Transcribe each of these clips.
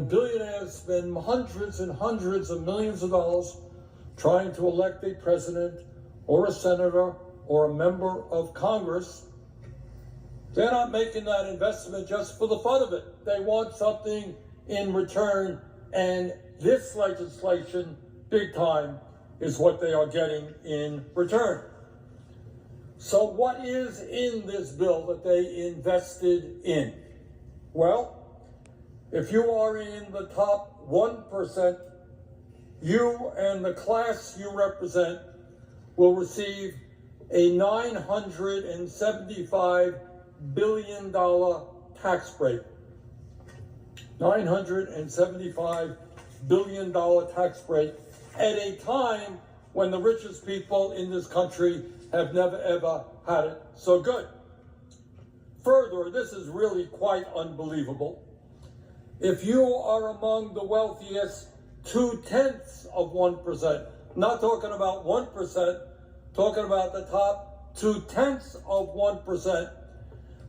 Billionaires spend hundreds and hundreds of millions of dollars trying to elect a president or a senator or a member of Congress. They're not making that investment just for the fun of it. They want something in return, and this legislation, big time, is what they are getting in return. So what is in this bill that they invested in? Well, if you are in the top 1%, you and the class you represent will receive a $975 billion tax break. $975 billion tax break at a time when the richest people in this country have never ever had it so good. Further, this is really quite unbelievable. If you are among the wealthiest 0.2%, not talking about 1%, talking about the top 0.2%,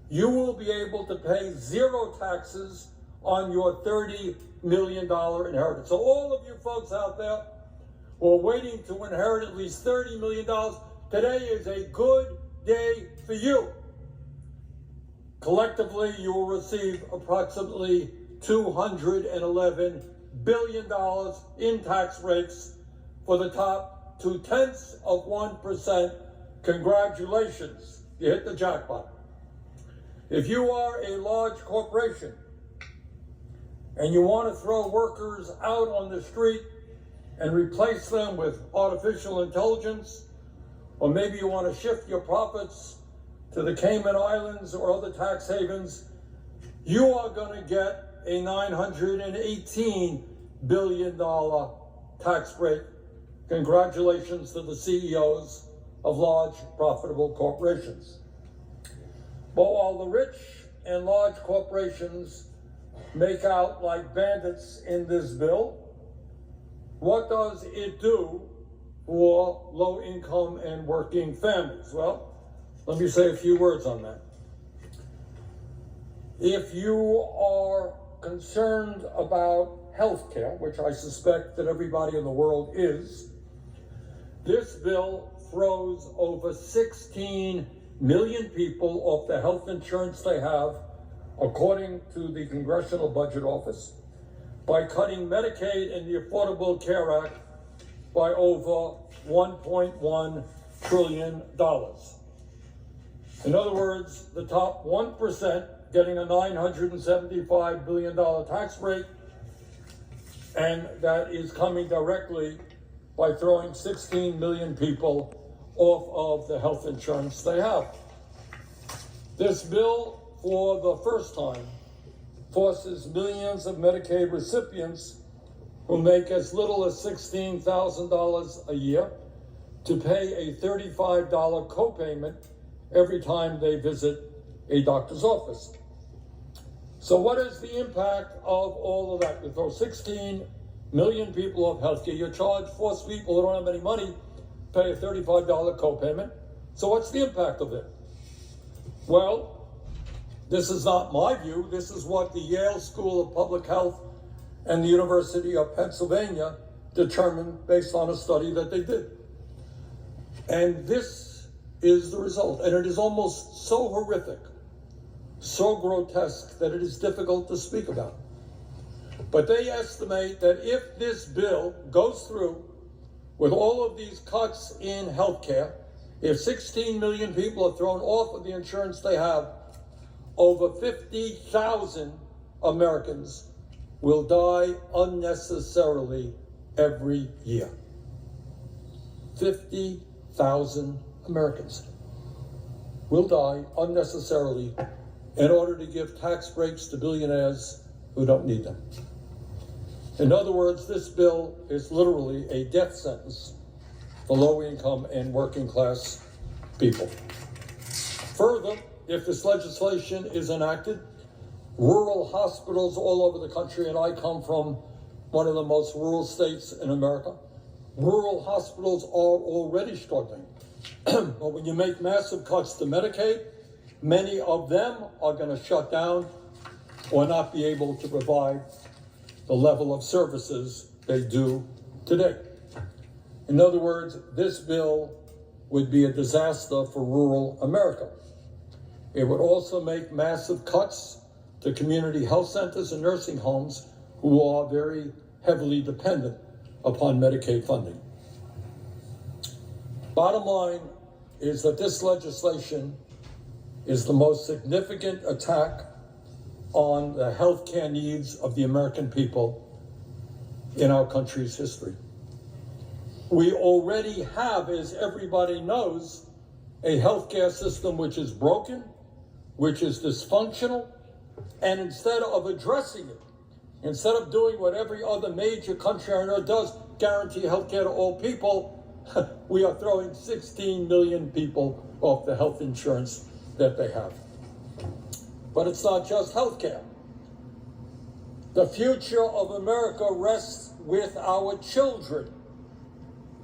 you will be able to pay zero taxes on your $30 million inheritance. So all of you folks out there who are waiting to inherit at least $30 million, today is a good day for you. Collectively, you will receive approximately $211 billion in tax breaks for the top 0.2%. Congratulations, you hit the jackpot. If you are a large corporation and you want to throw workers out on the street and replace them with artificial intelligence, or maybe you want to shift your profits to the Cayman Islands or other tax havens, you are going to get a $918 billion tax break. Congratulations to the CEOs of large, profitable corporations. But while the rich and large corporations make out like bandits in this bill, what does it do for low-income and working families? Well, let me say a few words on that. If you are concerned about health care, which I suspect that everybody in the world is, this bill throws over 16 million people off the health insurance they have, according to the Congressional Budget Office, by cutting Medicaid and the Affordable Care Act by over $1.1 trillion. In other words, the top 1% getting a $975 billion tax break, and that is coming directly by throwing 16 million people off of the health insurance they have. This bill, for the first time, forces millions of Medicaid recipients who make as little as $16,000 a year to pay a $35 copayment every time they visit a doctor's office. So what is the impact of all of that? You throw 16 million people off healthcare, you force people who don't have any money pay a $35 copayment. So what's the impact of it? Well, this is not my view. This is what the Yale School of Public Health and the University of Pennsylvania determined based on a study that they did. And this is the result. And it is almost so horrific, so grotesque, that it is difficult to speak about. But they estimate that if this bill goes through with all of these cuts in healthcare, if 16 million people are thrown off of the insurance they have, over 50,000 Americans will die unnecessarily every year. 50,000 Americans will die unnecessarily in order to give tax breaks to billionaires who don't need them. In other words, this bill is literally a death sentence for low-income and working-class people. Further, if this legislation is enacted, rural hospitals all over the country, and I come from one of the most rural states in America, rural hospitals are already struggling. But when you make massive cuts to Medicaid, many of them are going to shut down or not be able to provide the level of services they do today. In other words, this bill would be a disaster for rural America. It would also make massive cuts to community health centers and nursing homes who are very heavily dependent upon Medicaid funding. Bottom line is that this legislation is the most significant attack on the healthcare needs of the American people in our country's history. We already have, as everybody knows, a healthcare system which is broken, which is dysfunctional, and instead of addressing it, instead of doing what every other major country on earth does, guarantee healthcare to all people, we are throwing 16 million people off the health insurance that they have. But it's not just healthcare. The future of America rests with our children.